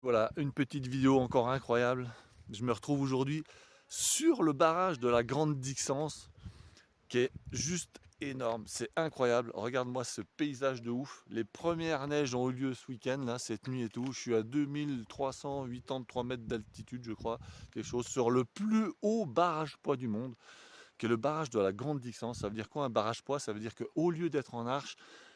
Voilà, une petite vidéo encore incroyable. Je me retrouve aujourd'hui sur le barrage de la Grande Dixence, qui est juste énorme. C'est incroyable. Regarde-moi ce paysage de ouf. Les premières neiges ont eu lieu ce week-end, là, cette nuit et tout. Je suis à 2383 mètres d'altitude, je crois, quelque chose, sur le plus haut barrage poids du monde, qui est le barrage de la Grande Dixence. Ça veut dire quoi un barrage poids? Ça veut dire qu'au lieu d'être en arche,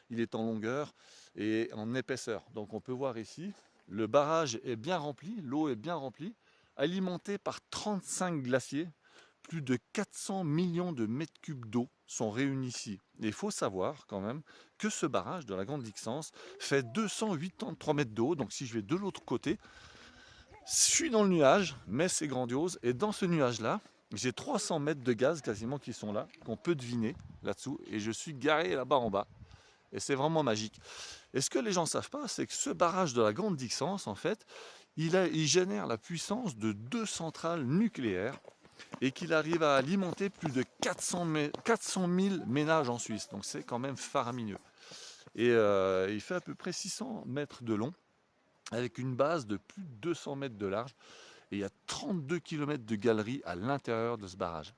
il est en longueur et en épaisseur. Donc on peut voir ici, le barrage est bien rempli, l'eau est bien remplie, alimenté par 35 glaciers. Plus de 400 millions de mètres cubes d'eau sont réunis ici. Et il faut savoir quand même que ce barrage de la Grande Dixence fait 283 mètres d'eau. Donc si je vais de l'autre côté, je suis dans le nuage, mais c'est grandiose. Et dans ce nuage-là, j'ai 300 mètres de gaz quasiment qui sont là, qu'on peut deviner là-dessous. Et je suis garé là-bas en bas. Et c'est vraiment magique. Et ce que les gens ne savent pas, c'est que ce barrage de la Grande Dixence, en fait, il génère la puissance de 2 centrales nucléaires et qu'il arrive à alimenter plus de 400 000 ménages en Suisse. Donc c'est quand même faramineux. Et il fait à peu près 600 mètres de long, avec une base de plus de 200 mètres de large. Et il y a 32 km de galeries à l'intérieur de ce barrage.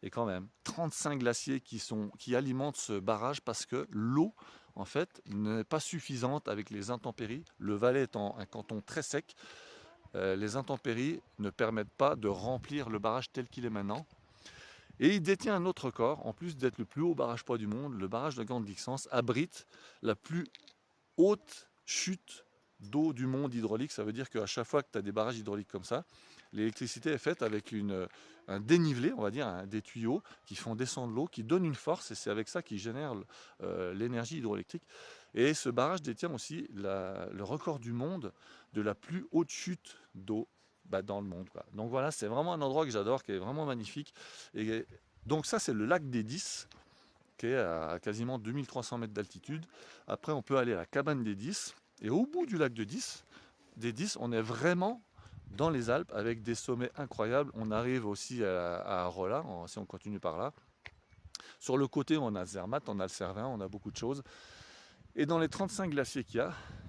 Et quand même, 35 glaciers qui alimentent ce barrage parce que l'eau, en fait, n'est pas suffisante avec les intempéries. Le Valais étant un canton très sec, les intempéries ne permettent pas de remplir le barrage tel qu'il est maintenant. Et il détient un autre record, en plus d'être le plus haut barrage poids du monde, le barrage de Grande Dixence abrite la plus haute chute d'eau du monde hydraulique. Ça veut dire qu'à chaque fois que tu as des barrages hydrauliques comme ça, l'électricité est faite avec un dénivelé, on va dire, des tuyaux qui font descendre l'eau, qui donnent une force, et c'est avec ça qu'ils génèrent l'énergie hydroélectrique. Et ce barrage détient aussi le record du monde de la plus haute chute d'eau dans le monde, quoi. Donc voilà, c'est vraiment un endroit que j'adore, qui est vraiment magnifique. Et donc ça, c'est le lac des 10, qui est à quasiment 2300 mètres d'altitude. Après, on peut aller à la cabane des 10. Et au bout du lac des 10, on est vraiment dans les Alpes avec des sommets incroyables. On arrive aussi à Rolla, si on continue par là. Sur le côté, on a Zermatt, on a le Cervin, on a beaucoup de choses. Et dans les 35 glaciers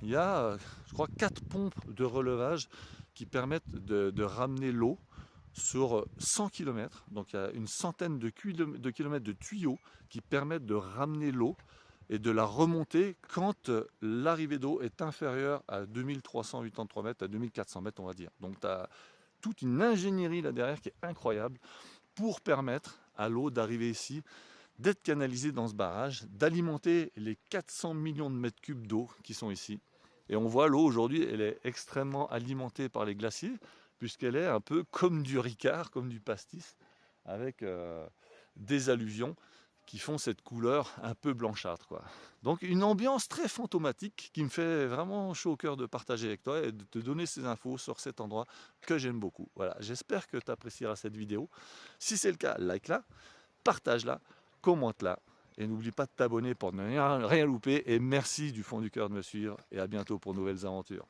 il y a je crois, 4 pompes de relevage qui permettent de ramener l'eau sur 100 km. Donc il y a une centaine de kilomètres de tuyaux qui permettent de ramener l'eau et de la remonter quand l'arrivée d'eau est inférieure à 2383 mètres, à 2400 mètres on va dire. Donc tu as toute une ingénierie là derrière qui est incroyable pour permettre à l'eau d'arriver ici, d'être canalisée dans ce barrage, d'alimenter les 400 millions de mètres cubes d'eau qui sont ici. Et on voit l'eau aujourd'hui, elle est extrêmement alimentée par les glaciers, puisqu'elle est un peu comme du Ricard, comme du pastis, avec des alluvions qui font cette couleur un peu blanchâtre, quoi. Donc une ambiance très fantomatique qui me fait vraiment chaud au cœur de partager avec toi et de te donner ces infos sur cet endroit que j'aime beaucoup. Voilà, j'espère que tu apprécieras cette vidéo. Si c'est le cas, like-la, partage-la, commente-la et n'oublie pas de t'abonner pour ne rien louper. Et merci du fond du cœur de me suivre et à bientôt pour de nouvelles aventures.